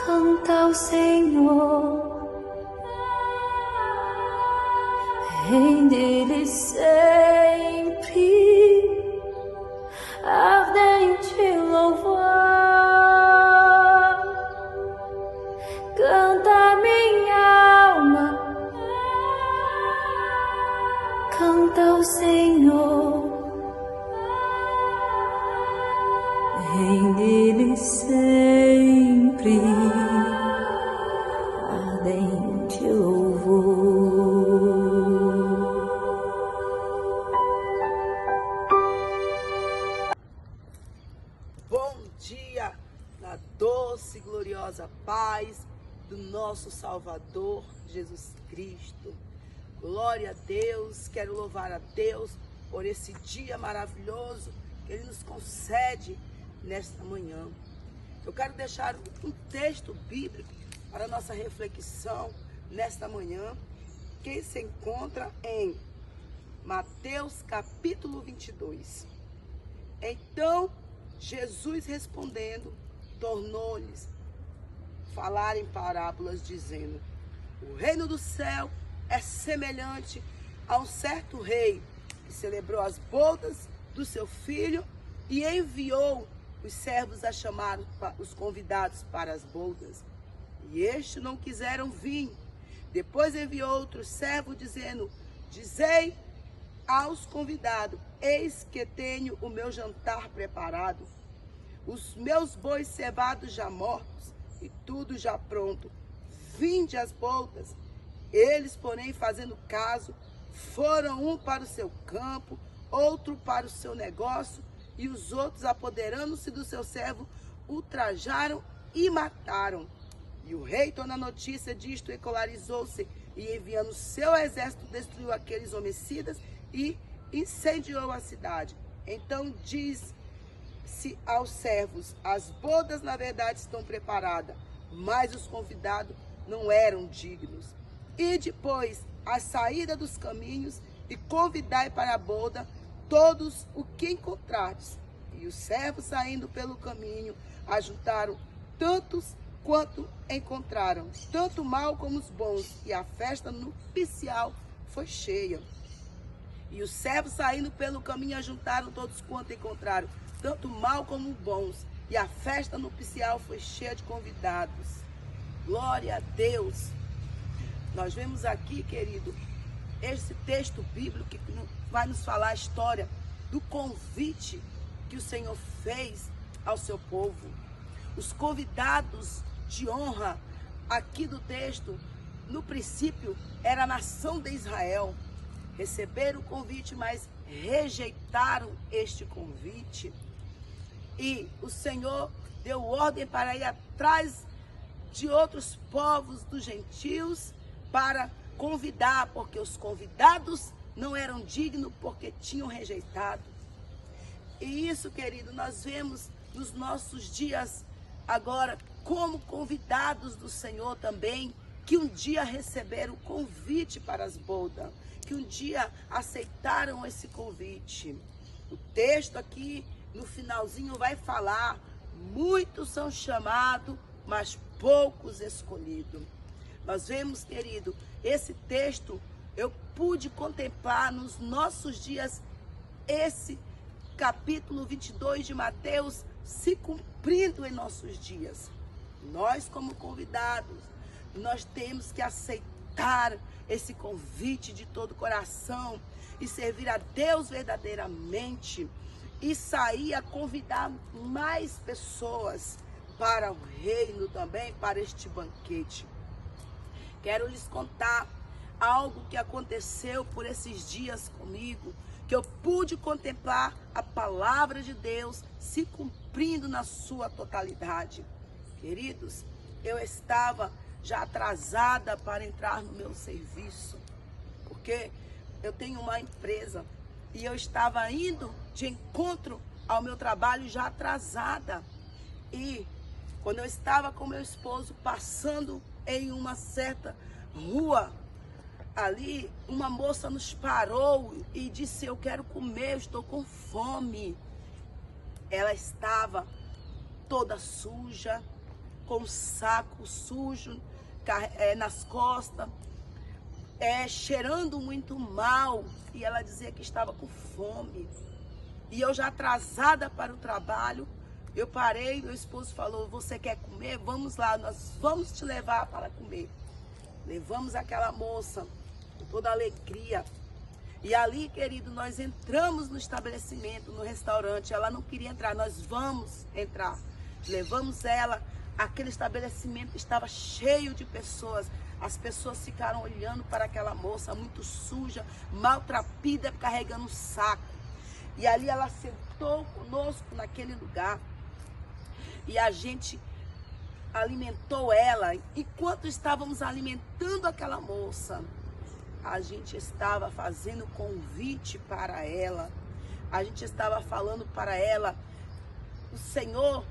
canta ao Senhor, rende-lhe sempre ardente louvor. Canta minha alma, canta ao Senhor, rende-lhe sempre ardente louvor. Bom dia, na doce e gloriosa paz do nosso Salvador Jesus Cristo. Glória a Deus, quero louvar a Deus por esse dia maravilhoso que Ele nos concede nesta manhã. Eu quero deixar um texto bíblico para a nossa reflexão nesta manhã, que se encontra em Mateus capítulo 22. Então, Jesus respondendo, tornou-lhes falar em parábolas, dizendo: o reino do céu é semelhante a um certo rei que celebrou as bodas do seu filho e enviou os servos a chamar os convidados para as bodas. E estes não quiseram vir. Depois enviou outro servo, dizendo: dizei aos convidados: eis que tenho o meu jantar preparado, os meus bois cevados já mortos e tudo já pronto. Vinde às bodas. Eles, porém, fazendo caso, foram um para o seu campo, outro para o seu negócio, e os outros, apoderando-se do seu servo, ultrajaram e mataram. E o rei, tomando a notícia disto, escolarizou-se e, enviando seu exército, destruiu aqueles homicidas e incendiou a cidade. Então disse aos servos: as bodas na verdade estão preparadas, mas os convidados não eram dignos. E depois, a saída dos caminhos, e convidai para a boda todos o que encontrardes. E os servos, saindo pelo caminho, ajuntaram tantos quanto encontraram, tanto mal como os bons, e a festa nupcial foi cheia. E os servos, saindo pelo caminho, ajuntaram todos quanto encontraram, tanto mal como bons, e a festa nupcial foi cheia de convidados. Glória a Deus! Nós vemos aqui, querido, esse texto bíblico que vai nos falar a história do convite que o Senhor fez ao seu povo. Os convidados de honra aqui do texto, no princípio, era a nação de Israel. Receberam o convite, mas rejeitaram este convite. E o Senhor deu ordem para ir atrás de outros povos dos gentios para convidar, porque os convidados não eram dignos, porque tinham rejeitado. E isso, querido, nós vemos nos nossos dias agora como convidados do Senhor também, que um dia receberam o convite para as bodas, que um dia aceitaram esse convite. O texto aqui no finalzinho vai falar: muitos são chamados, mas poucos escolhidos. Nós vemos, querido, esse texto eu pude contemplar nos nossos dias, esse capítulo 22 de Mateus se cumprindo em nossos dias. Nós, como convidados, nós temos que aceitar esse convite de todo o coração e servir a Deus verdadeiramente e sair a convidar mais pessoas para o reino também, para este banquete. Quero lhes contar algo que aconteceu por esses dias comigo, que eu pude contemplar a palavra de Deus se cumprindo na sua totalidade. Queridos, eu estava já atrasada para entrar no meu serviço, porque eu tenho uma empresa e eu estava indo de encontro ao meu trabalho já atrasada. E quando eu estava com meu esposo passando em uma certa rua, ali uma moça nos parou e disse: eu quero comer, eu estou com fome. Ela estava toda suja, com um saco sujo nas costas, cheirando muito mal, e ela dizia que estava com fome. E eu já atrasada para o trabalho, eu parei, meu esposo falou: você quer comer? Vamos lá, nós vamos te levar para comer. Levamos aquela moça com toda alegria. E ali, querido, nós entramos no estabelecimento, no restaurante. Ela não queria entrar, nós vamos entrar. Levamos ela, aquele estabelecimento estava cheio de pessoas. As pessoas ficaram olhando para aquela moça muito suja, maltrapida, carregando um saco. E ali ela sentou conosco naquele lugar. E a gente alimentou ela. Enquanto estávamos alimentando aquela moça, a gente estava fazendo convite para ela. A gente estava falando para ela: o Senhor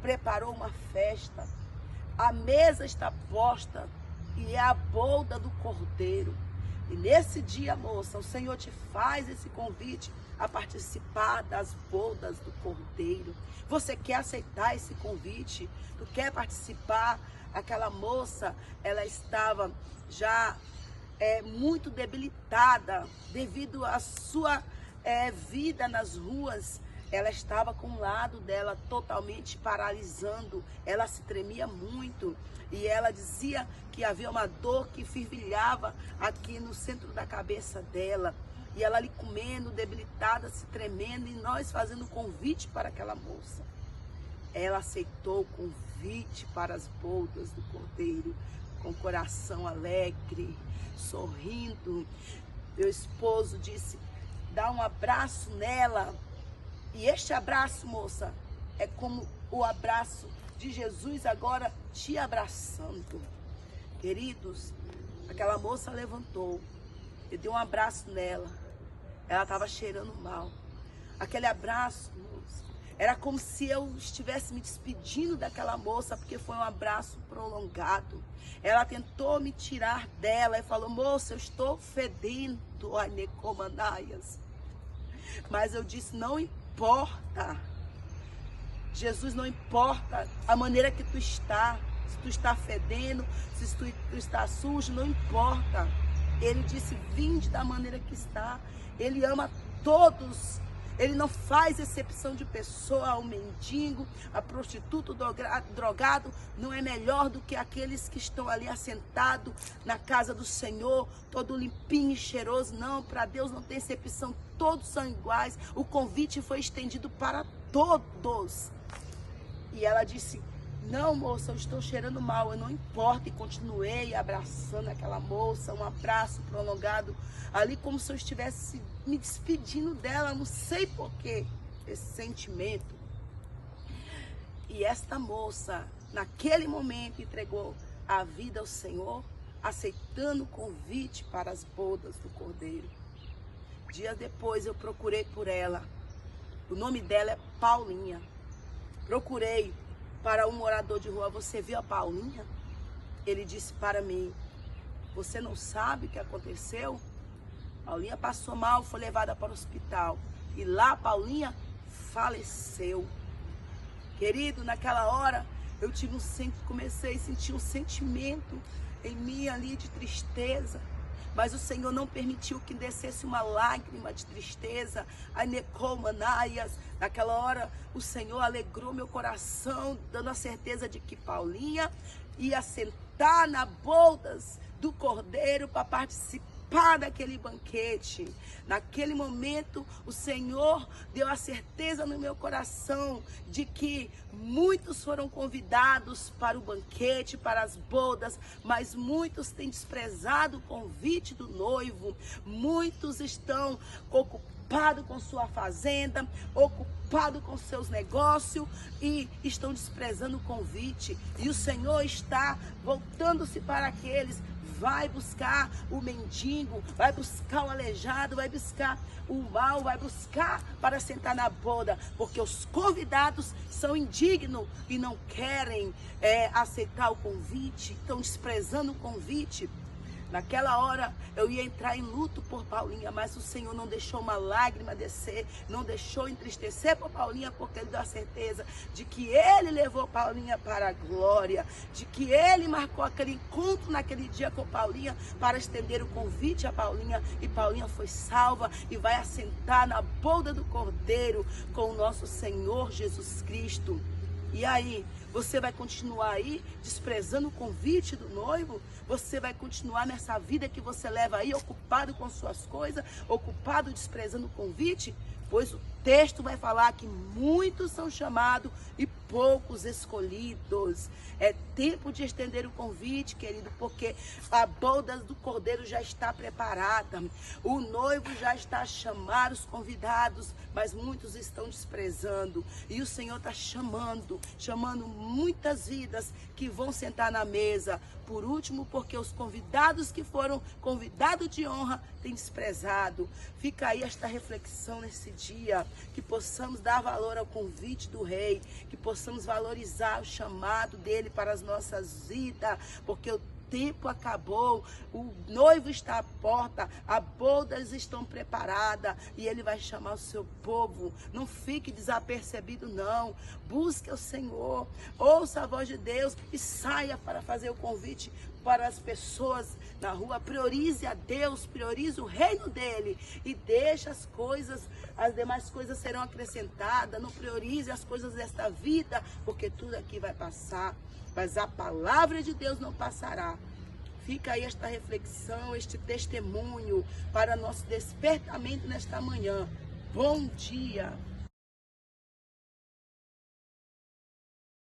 preparou uma festa. A mesa está posta e é a bolda do Cordeiro. E nesse dia, moça, o Senhor te faz esse convite a participar das bodas do Cordeiro. Você quer aceitar esse convite? Tu quer participar? Aquela moça, ela estava já muito debilitada devido à sua vida nas ruas. Ela estava com o lado dela totalmente paralisando, ela se tremia muito e ela dizia que havia uma dor que fervilhava aqui no centro da cabeça dela. E ela ali comendo, debilitada, se tremendo, e nós fazendo convite para aquela moça. Ela aceitou o convite para as bodas do Cordeiro, com o coração alegre, sorrindo. Meu esposo disse: dá um abraço nela. E este abraço, moça, é como o abraço de Jesus agora te abraçando. Queridos, aquela moça levantou, eu dei um abraço nela. Ela estava cheirando mal. Aquele abraço, moça, era como se eu estivesse me despedindo daquela moça, porque foi um abraço prolongado. Ela tentou me tirar dela e falou: moça, eu estou fedendo, anecomanaias. Mas eu disse: não importa. Jesus, não importa a maneira que tu está. Se tu está fedendo, se tu está sujo, não importa. Ele disse: vinde da maneira que está. Ele ama todos. Ele não faz exceção de pessoa. O mendigo, a prostituta, o drogado não é melhor do que aqueles que estão ali assentados na casa do Senhor, todo limpinho e cheiroso. Não, para Deus não tem exceção. Todos são iguais. O convite foi estendido para todos. E ela disse: não, moça, eu estou cheirando mal, eu não importo. E continuei abraçando aquela moça, um abraço prolongado, ali como se eu estivesse me despedindo dela, não sei porquê, esse sentimento. E esta moça, naquele momento, entregou a vida ao Senhor, aceitando o convite para as bodas do Cordeiro. Dias depois eu procurei por ela, o nome dela é Paulinha. Procurei para um morador de rua: você viu a Paulinha? Ele disse para mim: você não sabe o que aconteceu? Paulinha passou mal, foi levada para o hospital. E lá Paulinha faleceu. Querido, naquela hora eu comecei a sentir um sentimento em mim ali de tristeza. Mas o Senhor não permitiu que descesse uma lágrima de tristeza. Anecomanaias. Naquela hora o Senhor alegrou meu coração, dando a certeza de que Paulinha ia sentar na bodas do Cordeiro para participar daquele banquete. Naquele momento o Senhor deu a certeza no meu coração de que muitos foram convidados para o banquete, para as bodas, mas muitos têm desprezado o convite do noivo. Muitos estão ocupados com sua fazenda, ocupados com seus negócios e estão desprezando o convite. E o Senhor está voltando-se para aqueles. Vai buscar o mendigo, vai buscar o aleijado, vai buscar o mal, vai buscar para sentar na boda, porque os convidados são indignos e não querem aceitar o convite, estão desprezando o convite. Naquela hora eu ia entrar em luto por Paulinha, mas o Senhor não deixou uma lágrima descer, não deixou entristecer por Paulinha, porque Ele deu a certeza de que Ele levou Paulinha para a glória, de que Ele marcou aquele encontro naquele dia com Paulinha para estender o convite a Paulinha, e Paulinha foi salva e vai assentar na bolda do Cordeiro com o nosso Senhor Jesus Cristo. E aí, você vai continuar aí desprezando o convite do noivo? Você vai continuar nessa vida que você leva aí, ocupado com suas coisas, ocupado desprezando o convite? Pois o texto vai falar que muitos são chamados e poucos escolhidos. É tempo de estender o convite, querido, porque a bolda do Cordeiro já está preparada. O noivo já está a chamar os convidados, mas muitos estão desprezando. E o Senhor está chamando muitas vidas que vão sentar na mesa. Por último, porque os convidados que foram convidados de honra têm desprezado. Fica aí esta reflexão nesse dia, que possamos dar valor ao convite do Rei, que possamos valorizar o chamado dele para as nossas vidas, porque o tempo acabou, o noivo está à porta, as bodas estão preparadas e Ele vai chamar o seu povo. Não fique desapercebido, não. Busque o Senhor, ouça a voz de Deus e saia para fazer o convite para as pessoas na rua. Priorize a Deus, priorize o reino dele e deixe as coisas, as demais coisas serão acrescentadas. Não priorize as coisas desta vida, porque tudo aqui vai passar, mas a palavra de Deus não passará. Fica aí esta reflexão, este testemunho para nosso despertamento nesta manhã. Bom dia!